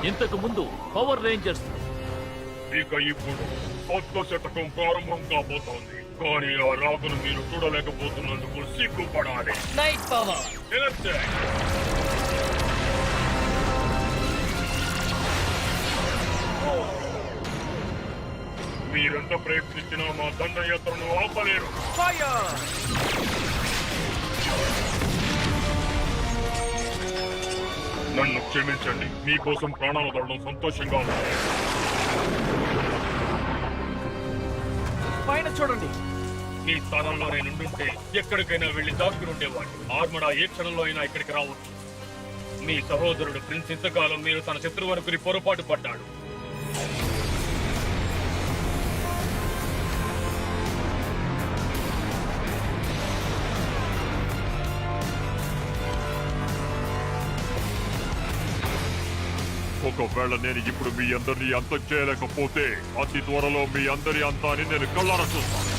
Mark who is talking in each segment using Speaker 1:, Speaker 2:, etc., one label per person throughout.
Speaker 1: ఇంతకు ముందు power Rangers.
Speaker 2: ఇక ఇప్పుడు కొత్త శతకం ప్రారంభం కాబోతోంది. కానీ ఆ రాకును మీరు చూడలేకపోతున్నందుకు సిగ్గుపడాలి.
Speaker 1: Night power.
Speaker 2: మీరెంత ప్రయత్నించినా మా దండయాత్రను ఆపలేరు.
Speaker 1: ఫైర్.
Speaker 2: నన్ను క్షమించండి, మీకోసం ప్రాణాలు వదలడం సంతోషంగా ఉంది.
Speaker 1: పైన చూడండి.
Speaker 2: మీ స్థానంలో నేను ఉండుంటే ఎక్కడికైనా వెళ్లి దాక్కుని ఉండేవాడిని. ఆర్మడా ఏ క్షణంలో అయినా ఇక్కడికి రావచ్చు. మీ సహోదరుడు ప్రిన్స్ ఇంతకాలం మీరు తన శత్రువు అనుకుని పొరపాటు పడ్డాడు. ఒకవేళ నేను ఇప్పుడు మీ అందరినీ అంతం చేయలేకపోతే అతి త్వరలో మీ అందరి అంతాన్ని నేను కళ్ళారా చూస్తాను.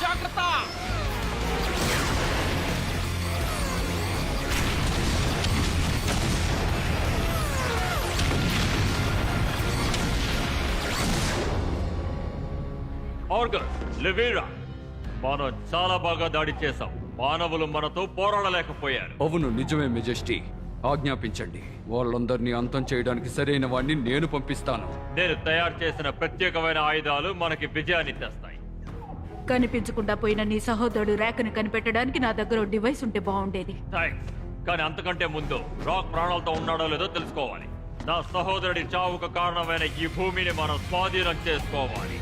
Speaker 1: జాగ్రత్త.
Speaker 3: ఆర్గస్, లివేరా, మనం చాలా బాగా దాడి చేశాం. మానవులు మనతో పోరాడలేకపోయారు.
Speaker 4: అవును, నిజమే మెజెస్టీ. ఆజ్ఞాపించండి. వాళ్ళందరినీ అంతం చేయడానికి సరైన వాడిని నేను పంపిస్తాను.
Speaker 3: నేను తయారు చేసిన ప్రత్యేకమైన ఆయుధాలు మనకి విజయాన్ని తెస్తాయి.
Speaker 5: కనిపించకుండా పోయిన నీ సహోదరుడు ర్యాక్ను కనిపెట్టడానికి నా దగ్గర ఓ డివైస్ ఉంటే బాగుండేది.
Speaker 3: థాంక్స్. కానీ అంతకంటే ముందు రాక్ ప్రాణాలతో ఉన్నాడో లేదో తెలుసుకోవాలి. నా సహోదరుడి చావుకు కారణమైన ఈ భూమిని మనం స్వాధీనం చేసుకోవాలి.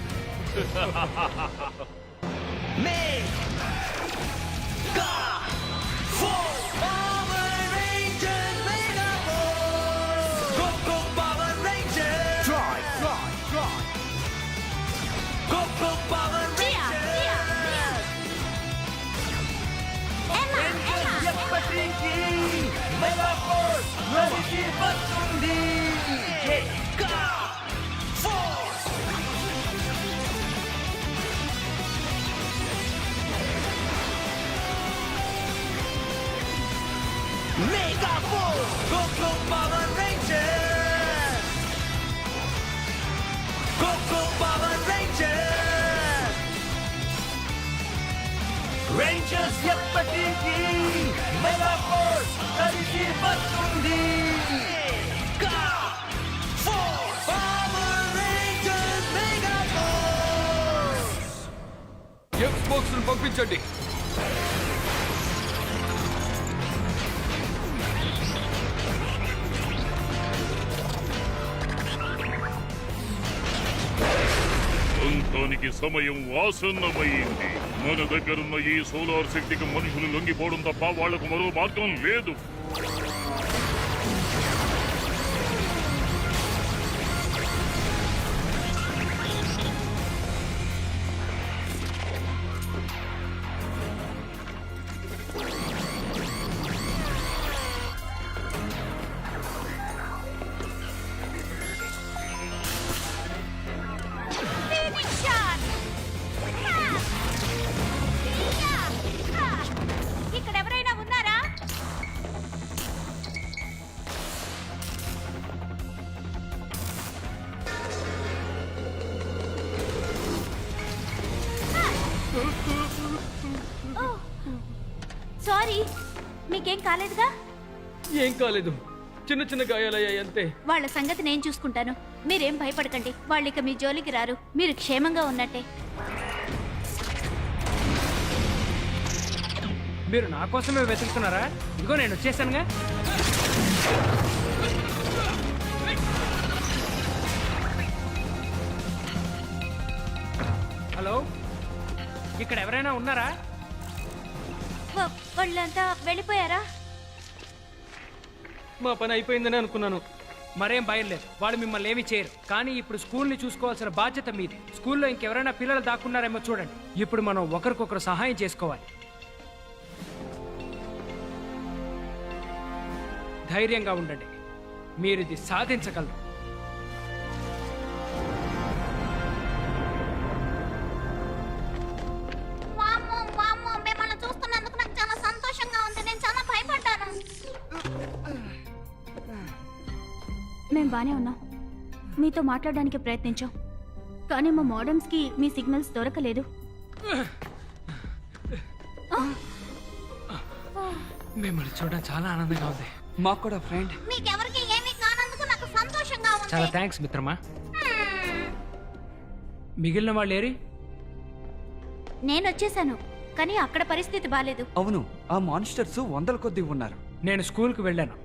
Speaker 6: Mega Force! Go Go Power Rangers! Go Go Power Rangers! Rangers ఎప్పటికీ Mega Force కలిసి వస్తుంది. Mega Force! Power Rangers Mega Force!
Speaker 4: Xbox ను పంపించండి.
Speaker 2: అంతానికి సమయం ఆసన్నమైంది. మన దగ్గరున్న ఈ సోలార్ శక్తికి మనుషులు లొంగిపోవడం తప్ప వాళ్లకు మరో మార్గం లేదు.
Speaker 5: ఇక్కడ ఎవరైనా ఉన్నారా? సారీ, మీకేం కాలేదుగా?
Speaker 7: ఏం కాలేదు, చిన్న చిన్న గాయాలయ్యాయి అంతే.
Speaker 5: వాళ్ళ సంగతి నేను చూసుకుంటాను, మీరేం భయపడకండి. వాళ్ళు ఇక మీ జోలికి రారు. మీరు క్షేమంగా ఉన్నట్టే.
Speaker 7: మీరు నా కోసమే వెతుకుతున్నారా? ఇదిగో నేను వచ్చేసానుగా. హలో, ఇక్కడ ఎవరైనా ఉన్నారా?
Speaker 5: వాళ్ళంతా వెళ్ళిపోయారా?
Speaker 7: మా పని అయిపోయిందని అనుకున్నాను. మరేం భయం లేదు, వాళ్ళు మిమ్మల్ని ఏమీ చేయరు. కానీ ఇప్పుడు స్కూల్ని చూసుకోవాల్సిన బాధ్యత మీది. స్కూల్లో ఇంకెవరైనా పిల్లలు దాక్కున్నారేమో చూడండి. ఇప్పుడు మనం ఒకరికొకరు సహాయం చేసుకోవాలి. ధైర్యంగా ఉండండి, మీరు ఇది సాధించగలరు.
Speaker 5: మిమ్మల్ని చూస్తున్నందుకు నాకు చాలా సంతోషంగా ఉంది. నేను చాలా మేం బానే ఉన్నాం. మీతో మాట్లాడడానికి ప్రయత్నించాం, కానీ మా మోడమ్స్కి మీ సిగ్నల్స్ దొరకలేదు.
Speaker 7: మిమ్మల్ని చూడడం చాలా ఆనందంగా ఉంది.
Speaker 4: మాకు కూడా ఫ్రెండ్.
Speaker 5: మీకెవరికి ఏమీ కానందుకు నాకు సంతోషంగా
Speaker 7: చాలా థ్యాంక్స్ మిత్రమా. మిగిలిన వాళ్ళు ఏరి?
Speaker 5: నేను వచ్చేసాను, కానీ అక్కడ పరిస్థితి బాలేదు.
Speaker 4: అవును, ఆ మాన్స్టర్స్ వందల కొద్దీ ఉన్నారు.
Speaker 7: నేను స్కూల్కి వెళ్ళాను.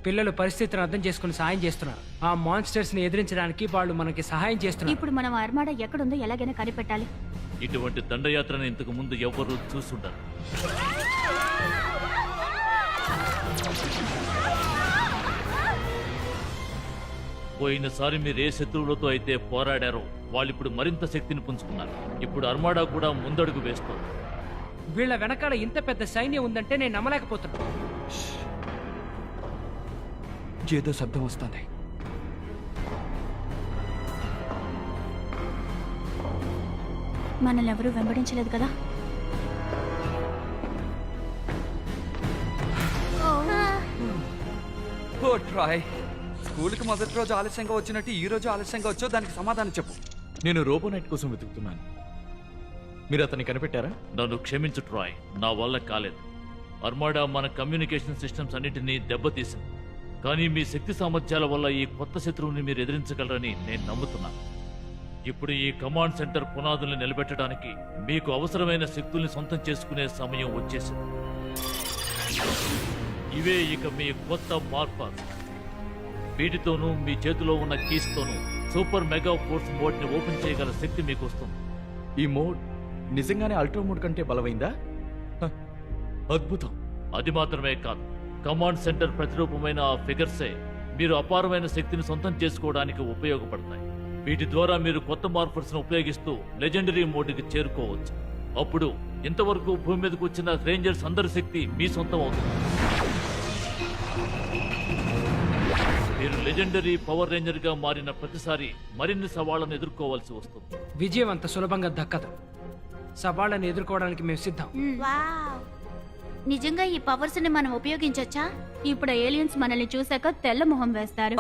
Speaker 7: పిల్లలు పరిస్థితిని అర్థం చేసుకుని సాయం చేస్తున్నారు. ఆ మాన్స్టర్స్ ని ఎదిరించడానికి వాళ్ళు మనకి సహాయం చేస్తున్నారు.
Speaker 5: ఇప్పుడు మనం ఆర్మాడా ఎక్కడుందో ఎలాగైనా కనిపెట్టాలి.
Speaker 1: ఇటువంటి దండయాత్రను ఇంతకు ముందు ఎవ్వరూ చూసుండరు. పోయినసారి మీరు ఏ శత్రువులతో అయితే పోరాడారో వాళ్ళు ఇప్పుడు మరింత శక్తిని పుంజుకున్నారు. ఇప్పుడు అర్మాడా కూడా ముందడుగు వేస్తోంది.
Speaker 7: వీళ్ళ వెనకాల ఇంత పెద్ద సైన్యం ఉందంటే నేను నమ్మలేకపోతున్నా.
Speaker 4: ఏదో శబ్దం వస్తుంది.
Speaker 5: మనల్ని ఎవరూ వెంబడించలేదు కదా?
Speaker 4: ఓ ట్రాయ్, స్కూల్కి మొదటి రోజు ఆలస్యంగా వచ్చినట్టు ఈ రోజు ఆలస్యంగా వచ్చో దానికి సమాధానం చెప్పు.
Speaker 8: నేను రోబోనైట్ కోసం వెతుకుతున్నాను. మీరు అతన్ని కనిపెట్టారా?
Speaker 1: నన్ను క్షమించు ట్రాయ్, నా వల్ల కాలేదు. అర్మాడా మన కమ్యూనికేషన్ సిస్టమ్స్ అన్నిటినీ దెబ్బతీసింది. కానీ మీ శక్తి సామర్థ్యాల వల్ల ఈ కొత్త శత్రువుని మీరు ఎదిరించగలరని నేను నమ్ముతున్నాను. ఇప్పుడు ఈ కమాండ్ సెంటర్ పునాదుల్ని నిలబెట్టడానికి మీకు అవసరమైన శక్తుల్ని సొంతం చేసుకునే సమయం వచ్చేసింది. ఇవే ఇక మీ కొత్త మార్పర్స్. వీటితోనూ మీ చేతిలో ఉన్న కీస్తోనూ సూపర్ మెగా ఫోర్స్ మోడ్ని ఓపెన్ చేయగల శక్తి మీకు వస్తుంది.
Speaker 8: ఈ మోడ్ నిజంగానే అల్ట్రా మోడ్ కంటే బలమైందా? హ, అద్భుతం.
Speaker 1: అది మాత్రమే కాదు, కమాండ్ సెంటర్ ప్రతిరూపమైన ఆ ఫిగర్సే మీరు అపారమైన శక్తిని సొంతం చేసుకోవడానికి ఉపయోగపడతాయి. వీటి ద్వారా మీరు కొత్త మార్ఫర్స్ ను ఉపయోగిస్తూ లెజెండరీ మోడ్కి చేరుకోవచ్చు. అప్పుడు ఇంతవరకు భూమి మీదకు వచ్చిన రేంజర్స్ అందరి శక్తి మీ సొంతం అవుతుంది. మీరు లెజెండరీ పవర్ రేంజర్ గా మారిన ప్రతిసారి మరిన్ని సవాళ్లను ఎదుర్కోవాల్సి వస్తుంది.
Speaker 7: విజయం అంత సులభంగా దక్కదు. సవాళ్ళని ఎదుర్కోవడానికి మేము సిద్ధం.
Speaker 5: నిజంగా ఈ పవర్స్ ని మనం ఉపయోగించొచ్చా? ఇప్పుడు ఏలియన్స్ మనల్ని చూశాక తెల్ల మొహం వేస్తారు.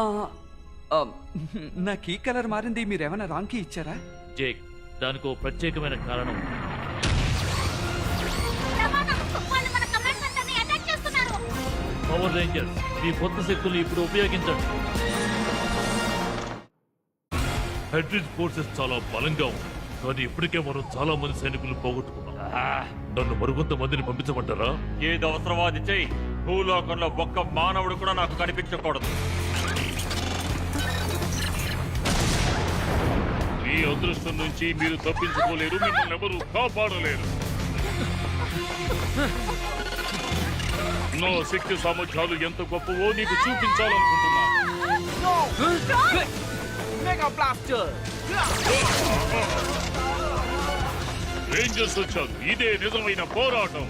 Speaker 4: నాకు ఈ కలర్ మారింది, మీరేమైనా రాంగ్ కీ ఇచ్చారా?
Speaker 1: జేక్, దానికి ఓ ప్రత్యేకమైన కారణం ఉంది. పవర్ రేంజర్స్, మీ కొత్త శక్తులు ఇప్పుడు ఉపయోగించండి. హెడ్రిజ్ ఫోర్సెస్ చాలా బలంగా ఉంది, కానీ ఇప్పటికే మనం చాలా మంది సైనికులు పోగొట్టుకున్నాం. నన్ను మరికొంత మందిని పంపించమంటారా?
Speaker 3: ఏది అవసరమో అది చెయ్యి. భూలోకంలో ఒక్క మానవుడు కూడా నాకు కనిపించకూడదు.
Speaker 2: మీ అదృష్టం నుంచి మీరు తప్పించుకోలేరు, మిమ్మల్ని ఎవరు కాపాడలేరు. నా శక్తి సామర్థ్యాలు ఎంత గొప్పవో నీకు చూపించాలనుకుంటున్నా. రేంజర్స్ వచ్చారు, ఇదే నిజమైన పోరాటం.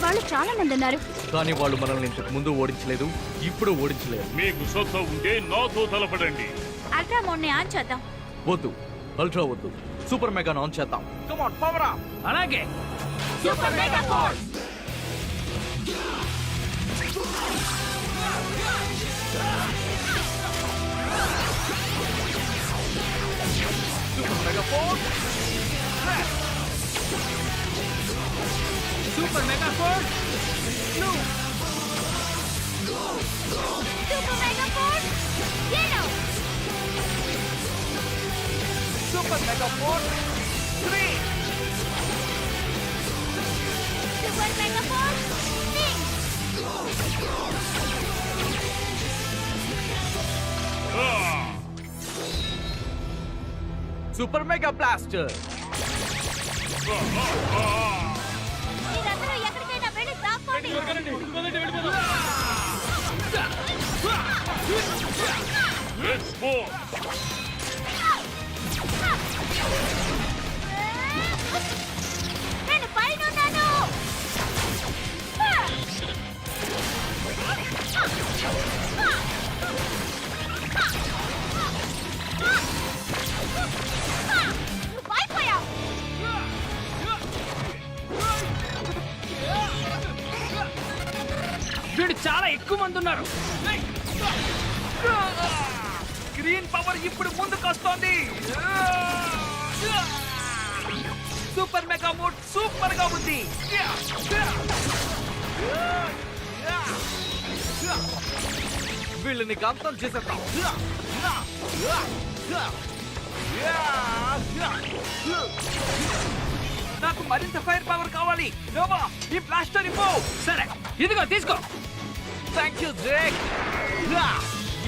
Speaker 5: వాళ్ళు చాలా మంది ఉన్నారు.
Speaker 8: కానీ వాళ్ళు మనల్ని ఇంతకు ముందు ఓడించలేదు, ఇప్పుడు ఓడించలేదు.
Speaker 2: మీకు సొంత ఉంటే నాతో తలపడండి.
Speaker 5: అల్ట్రా మోడ్ ని ఆన్ చేద్దాం.
Speaker 8: వద్దు, అల్ట్రా వద్దు, సూపర్ మెగా ఆన్ చేద్దాం.
Speaker 7: అలాగే
Speaker 5: super mega force.
Speaker 7: Super mega force.
Speaker 5: Super mega force. yellow.
Speaker 6: Super Mega Force 3.
Speaker 5: Super Mega Force pink.
Speaker 6: Super Mega Blaster.
Speaker 5: మీరందరూ ఎక్కడికైనా వెళ్ళి దాక్కోండి.
Speaker 2: Let's go.
Speaker 5: నేను పైనున్నాను. నువ్వు పైపోయావు.
Speaker 7: చాలా ఎక్కువ మంది ఉన్నారు.
Speaker 6: గ్రీన్ పవర్ ఇప్పుడు ముందుకు వస్తోంది. సూపర్ మెగా మూడ్ సూపర్ గా ఉంది. వీళ్ళని అంతం చేసేద్దాం. నాకు మరింత ఫైర్ పవర్ కావాలి. నోవా, ఈ బ్లాస్టర్ ఇవ్వు.
Speaker 7: సరే ఇదిగో తీసుకో.
Speaker 6: Thank you Jake.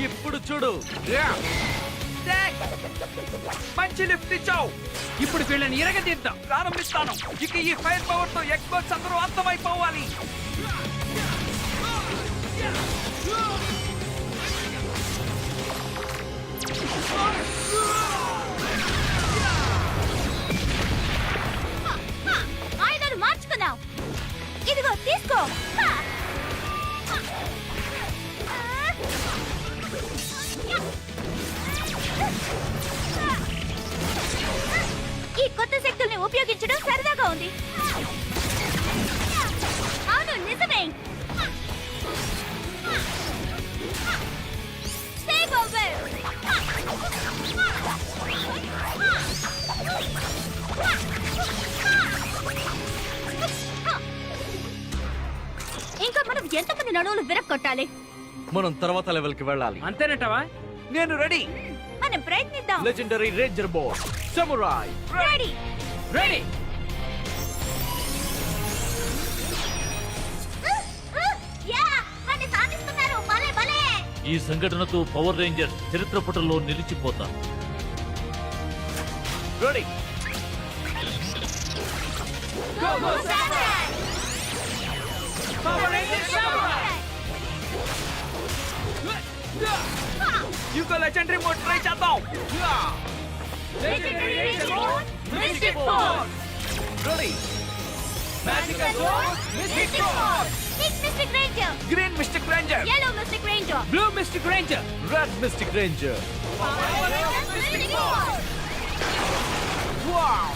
Speaker 6: ఇప్పుడు చూడు. జేక్, మంచి లిఫ్ట్ ఇచ్చావు.
Speaker 7: ఇప్పుడు వీళ్ళని ఇరగదీద్దాం.
Speaker 6: ప్రారంభిస్తాను. ఇక ఈ ఫైర్ పవర్ తో ఎక్స్పర్ట్స్ అందరూ అంతమైపోవాలి.
Speaker 5: ఆయుధాలు మార్చుకున్నావు. ఇదిగో తీసుకో. ఈ కొత్త శక్తుల్ని ఉపయోగించడం సరదాగా ఉంది. అవును, నిజమే. Take over. ఇంకా మనం ఎంతమంది నడువులు విరక్కొట్టాలి?
Speaker 6: మనం తర్వాత లెవెల్ కి వెళ్ళాలి.
Speaker 7: అంతేనంటావా?
Speaker 6: నేను రెడీ.
Speaker 5: మనం ప్రయత్నిద్దాం.
Speaker 6: Legendary ranger boss samurai
Speaker 5: ready.
Speaker 7: Ready.
Speaker 5: వాడిని సాధిస్తున్నారు. భలే భలే.
Speaker 1: ఈ సంఘటనతో పవర్ రేంజర్స్ చరిత్ర పుటల్లో నిలిచిపోతారు.
Speaker 6: Ready.
Speaker 5: Go, go, Samurai.
Speaker 7: Power Rangers Samurai.
Speaker 6: ఇంకో లెజెండరీ మోడ్ ట్రై చేద్దాం.
Speaker 5: Legendary Ranger Mode, Mystic Force.
Speaker 6: Ready.
Speaker 5: Magical Force, Mystic Force. Pink Mystic Ranger.
Speaker 6: Green mystic ranger.
Speaker 5: Yellow Mystic Ranger.
Speaker 7: Blue mystic ranger.
Speaker 6: Red mystic ranger.
Speaker 5: Mystic Force.
Speaker 6: Wow,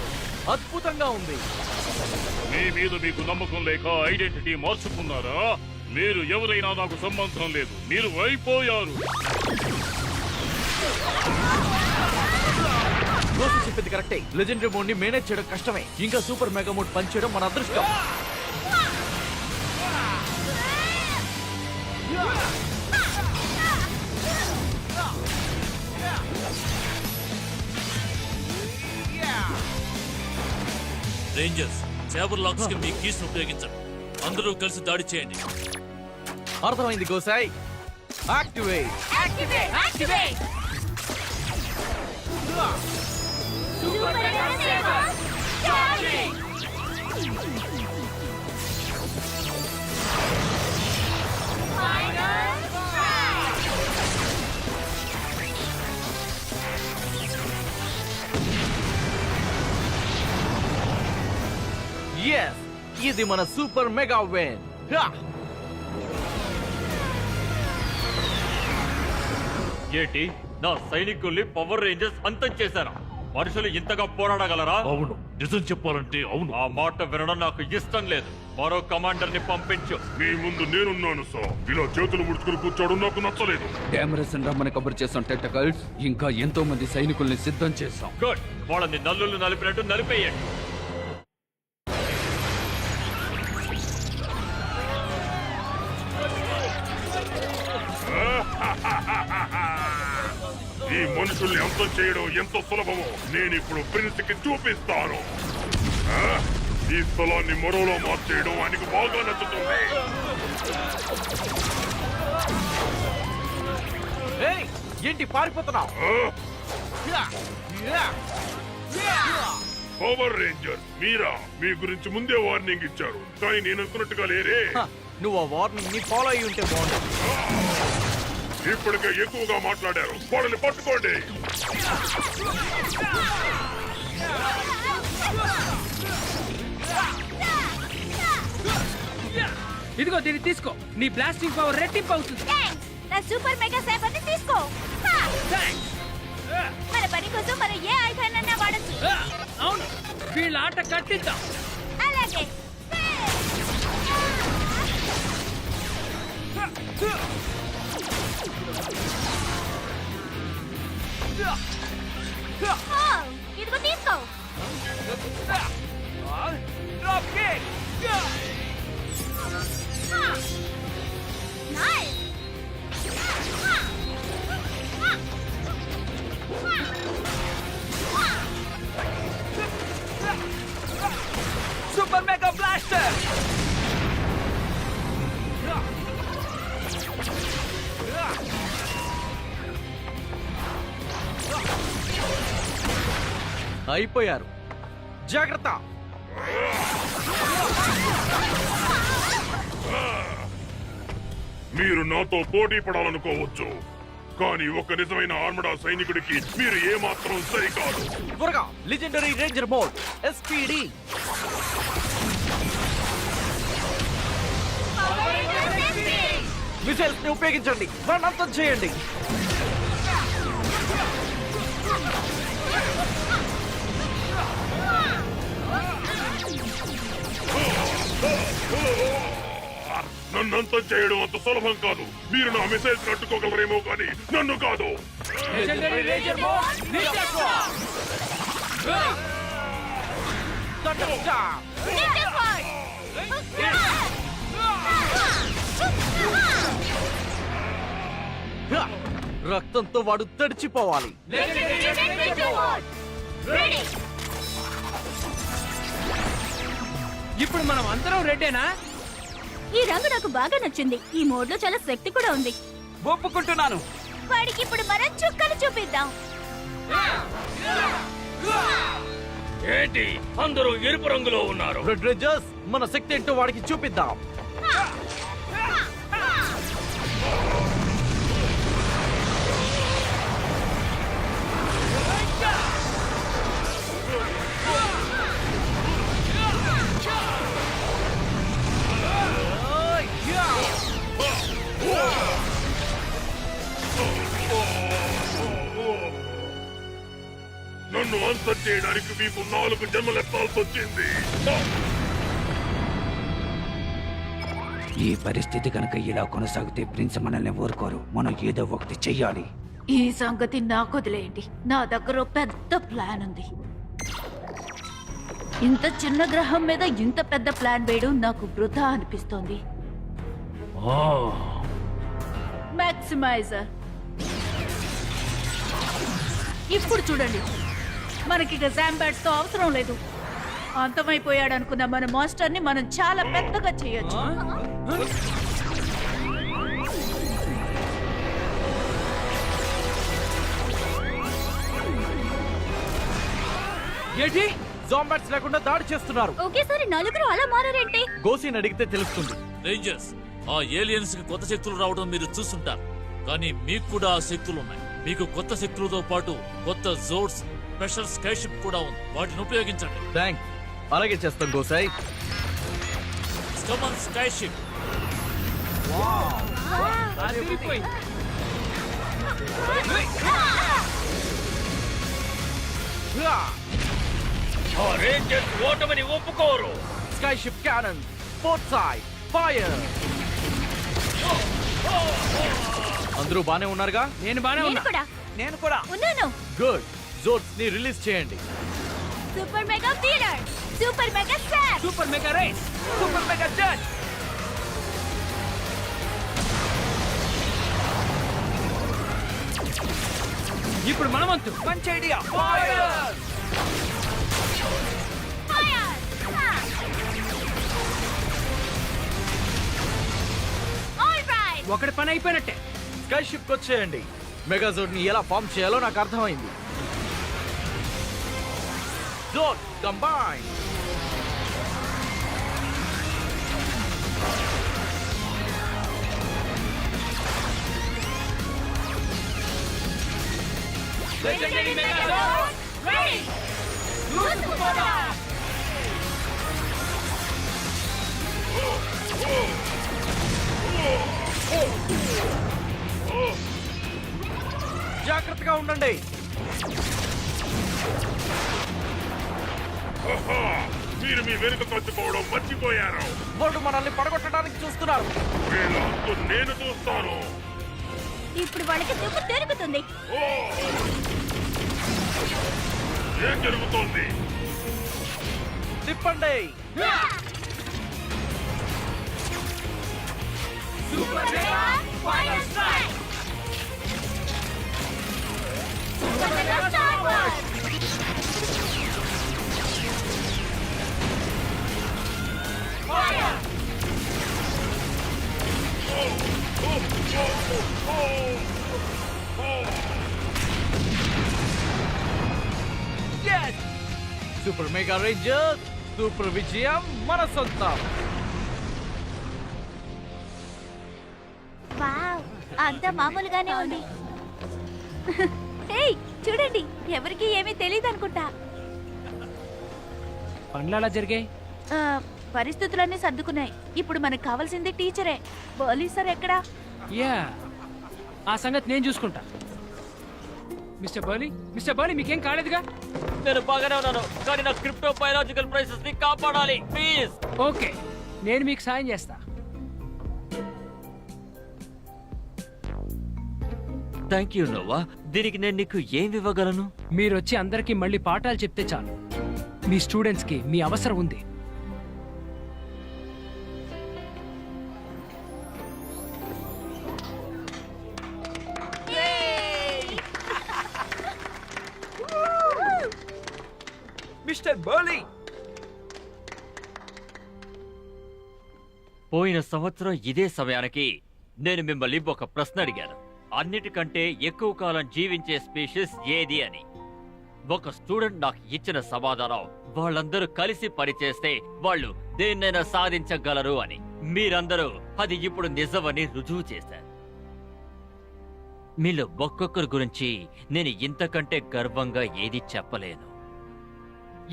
Speaker 6: అద్భుతంగా ఉంది.
Speaker 2: మీ మీద మీకు నమ్మకం లేక identity మార్చుకున్నారా? మీరు ఎవరైనా నాకు సంబంధం లేదు. మీరు అయిపోయారు.
Speaker 6: దోశ చెప్పింది కరెక్టే. లెజెండరీ మోడ్ ని మేనేజ్ చేయడం కష్టమే. ఇంకా సూపర్ మెగా మోడ్ పనిచేయడం మన అదృష్టం.
Speaker 1: రేంజర్స్, సేబర్ లాక్స్ కి మీ కీస్ ఉపయోగించండి. అందరూ కలిసి దాడి చేయండి.
Speaker 6: అర్థమైంది గోసాయ్. Activate.
Speaker 5: Activate. Activate. Super Mega Saber. Charging. Final strike.
Speaker 6: yes, ఇది మన సూపర్ మెగా విన్.
Speaker 3: ఏంటి, నా సైనికుల్ని పవర్ రేంజర్స్ అంతం చేశారా? మనుషులు ఇంతగా పోరాడగలరా?
Speaker 1: అవును, నిజం చెప్పాలంటే అవును.
Speaker 3: ఆ మాట వినడం నాకు ఇష్టం లేదు. మరో కమాండర్ ని పంపించు.
Speaker 2: మీ ముందు నేనున్నాను సార్. ఇలా చేతులు ముడుచుకుని కూర్చోవడం నాకు నచ్చలేదు.
Speaker 4: డామరసన్ రమ్మని కబురు చేసాం టెంటకల్స్. ఇంకా ఎంతో మంది సైనికుల్ని సిద్ధం చేశాం.
Speaker 3: గుడ్, వాళ్ళని నల్లులు నలిపినట్టు నలిపేయండి.
Speaker 2: ఈ మనుషుల్ని అంతం చేయడం ఎంత సులభమో నేను ఇప్పుడు ప్రిన్స్ కి చూపిస్తాను. ఆ? ఈ స్థలాన్ని మరోలో మార్చేయడం ఆయనకు బాగా నచ్చుతుంది.
Speaker 6: ఏయ్, ఏంటి పారిపోతున్నావు?
Speaker 2: పవర్ రేంజర్ మీరా? మీ గురించి ముందే వార్నింగ్ ఇచ్చారు, కానీ నేను అనుకున్నట్టుగా లేరే.
Speaker 6: నువ్వు ఆ వార్నింగ్ ని ఫాలో అయ్యి ఉంటే బాగుంటుంది.
Speaker 2: ఇప్పటికే ఎక్కువగా మాట్లాడారు. వాళ్ళని పట్టుకోండి.
Speaker 7: ఇదిగో దీన్ని తీసుకో. నీ బ్లాస్టింగ్ పవర్ రెట్టింపు అవుతుంది.
Speaker 5: Thanks. నా సూపర్ మెగా సేబర్ ని తీసుకో. హా!
Speaker 7: థాంక్స్.
Speaker 5: మన పని కోసం మనం ఏ ఆయుధాన్నైనా వాడచ్చు.
Speaker 7: అవును, వీళ్ళ ఆట కట్టిద్దాం.
Speaker 5: అలాగే. ఇదిగో తీసుకో. Nice.
Speaker 6: సూపర్ మెగా బ్లాస్టర్ అయిపోయారు. జాగ్రత్త.
Speaker 9: మీరు నాతో పోటీ పడాలనుకోవచ్చు, కానీ ఒక నిజమైన ఆర్మడా సైనికుడికి మీరు ఏమాత్రం సరికాదు.
Speaker 6: త్వరగా legendary ranger mode SPD. Missiles ని ఉపయోగించండి. వాడిని అంతం చేయండి.
Speaker 9: నన్నంతం చేయడం అంత సులభం కాదు. మీరు నా మిసైల్స్ కట్టుకోగలరేమో కానీ నన్ను కాదు.
Speaker 7: Legendary ranger mode ninja sword.
Speaker 6: Thunder star.
Speaker 5: Ninja Sword.
Speaker 6: రక్తంతో వాడు తడిచిపోవాలి.
Speaker 5: Ninja Sword. Ready.
Speaker 7: ఇప్పుడు మనం అందరం రెడీనా?
Speaker 5: ఈ రంగు నాకు బాగా నచ్చింది. ఈ మోడ్ లో చాలా శక్తి కూడా ఉంది.
Speaker 6: ఒప్పుకుంటున్నాను.
Speaker 5: వాడికి ఇప్పుడు మనం చుక్కలు చూపిద్దాం.
Speaker 2: ఏంటి అందరూ ఎరుపు రంగులో ఉన్నారు?
Speaker 6: రెడ్ రేంజర్స్, మన శక్తి ఏంటో వాడికి చూపిద్దాం.
Speaker 9: నన్ను అంతం చేయడానికి మీకు 4 జన్మలెత్తాల్సి వచ్చింది.
Speaker 10: ఈ పరిస్థితి కనుక ఇలా కొనసాగితే ప్రిన్స్ మనల్ని ఊరుకోరు. మనం ఏదో ఒకటి చెయ్యాలి.
Speaker 5: ఈ సంగతి నాకు వదిలేయండి. నా దగ్గర ఓ పెద్ద ప్లాన్ ఉంది. ఇంత చిన్న గ్రహం మీద ఇంత పెద్ద ప్లాన్ వేయడం నాకు వృధా అనిపిస్తోంది. మాక్సిమైజర్. ఇప్పుడు చూడండి, మనకి జాంబాట్స్ తో అవసరం లేదు. అంతమైపోయాడు అనుకున్న మన మాస్టర్ ని మనం చాలా పెద్దగా చేయొచ్చు.
Speaker 6: ఏంటి? జాంబాట్స్ లేకుండా దాడి చేస్తున్నారు.
Speaker 5: ఒకేసారి నలుగురు అలా మారారేంటి?
Speaker 6: గోసిని అడిగితే తెలుస్తుంది.
Speaker 1: రేంజర్స్, ఆ ఏలియన్స్ కి కొత్త శక్తులు రావడం మీరు చూస్తుంటారు, కానీ మీకు కూడా ఆ శక్తులు ఉన్నాయి. మీకు కొత్త శక్తులతో పాటు కొత్త జోడ్స్, స్పెషల్ స్కైషిప్ కూడా ఉంది. వాటిని ఉపయోగించండి.
Speaker 6: థ్యాంక్స్. అలాగే చేస్తాం గోసాయ్.
Speaker 1: స్కమన్ స్కైషిప్.
Speaker 7: అదిరిపోయింది.
Speaker 2: ఆ రేంజర్స్ ఓటమిని ఒప్పుకోరు.
Speaker 6: Sky ship canon, port side, fire. అందరూ బానే ఉన్నారుగా?
Speaker 7: నేను బానే
Speaker 5: నేను
Speaker 7: ఉన్నా.
Speaker 5: కూడా
Speaker 6: నేను కూడా.
Speaker 5: ఉన్నాను.
Speaker 6: గుడ్. జోడ్స్ ని రిలీజ్ చేయండి.
Speaker 5: Super mega feeler, super mega stop,
Speaker 7: super mega race, super mega judge. ఇప్పుడు మన వంతు.
Speaker 6: మంచి idea. Fire.
Speaker 5: Fire. All right.
Speaker 7: ఒకటి పని అయిపోయినట్టే.
Speaker 6: స్కై షిప్ వచ్చేయండి. మెగాజోడ్ ని ఎలా ఫామ్ చేయాలో నాకు అర్థమైంది. జోడ్ combine.
Speaker 5: Legendary Megazord, ready. Use the power.
Speaker 6: జాగ్రత్తగా ఉండండి.
Speaker 9: మీరు మీ వెనుక కట్టుకోవడం మర్చిపోయారు.
Speaker 6: వాళ్ళు మనల్ని పడగొట్టడానికి చూస్తున్నారు.
Speaker 9: వీళ్ళ అంతు నేను చూస్తాను.
Speaker 5: ఇప్పుడు వాళ్ళకి దుమ్ము తిరుగుతుంది.
Speaker 9: ఓ! ఏం జరుగుతోంది?
Speaker 6: తిప్పండి. సూపర్ మెగా రేంజర్ సూపర్ విజయం మన సొంతం.
Speaker 5: వావ్, అంతా మామూలుగానే ఉంది. ఏయ్, చూడండి, ఎవరికి ఏమీ తెలియదు అనుకుంటా.
Speaker 7: పనులు అలా జరిగాయి.
Speaker 5: పరిస్థితులన్నీ సర్దుకున్నాయి. ఇప్పుడు మనకు కావాల్సింది టీచరే. బర్లీ సార్ ఎక్కడా?
Speaker 7: యా, ఆ సంగతి నేను చూసుకుంటా. మిస్టర్ బర్లీ మీకేం కాలేదుగా?
Speaker 3: నేను బాగానే ఉన్నాను, కానీ నా క్రిప్టో బయలాజికల్ ప్రైసెస్ ని కాపాడాలి ప్లీజ్.
Speaker 7: ఓకే, నేను మీకు సాయం చేస్తా.
Speaker 3: Thank you Nova. దీనికి నేను నీకు ఏం ఇవ్వగలను?
Speaker 7: మీరు వచ్చి అందరికీ మళ్ళీ పాఠాలు చెప్తే చాలు. మీ స్టూడెంట్స్ కి మీ అవసరం ఉంది.
Speaker 6: మిస్టర్ బర్లీ,
Speaker 3: పోయిన సంవత్సరం ఇదే సమయానికి నేను మిమ్మల్ని ఒక ప్రశ్న అడిగాను. అన్నిటికంటే ఎక్కువ కాలం జీవించే స్పీషీస్ ఏది అని. ఒక స్టూడెంట్ నాకు ఇచ్చిన సమాధానం వాళ్ళందరూ కలిసి పనిచేస్తే వాళ్ళు దేన్నైనా సాధించగలరు అని. మీరందరూ అది ఇప్పుడు నిజమని రుజువు చేశారు. మీలో ఒక్కొక్కరి గురించి నేను ఇంతకంటే గర్వంగా ఏది చెప్పలేను.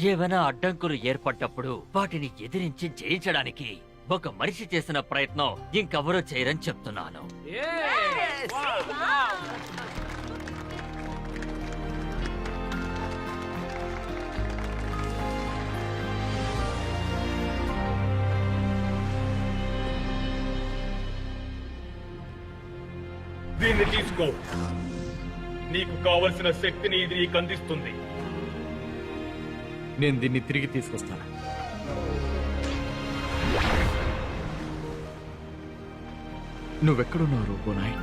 Speaker 3: ఏవైనా అడ్డంకులు ఏర్పడ్డప్పుడు వాటిని ఎదిరించి జయించడానికి ఒక మనిషి చేసిన ప్రయత్నం ఇంకెవరూ చేయరని చెప్తున్నాను.
Speaker 2: దీన్ని తీసుకో. నీకు కావలసిన శక్తిని ఇది నీకు అందిస్తుంది.
Speaker 8: నేను దీన్ని తిరిగి తీసుకొస్తాను. నువ్వెక్కడున్నావు రోబోనాయ్?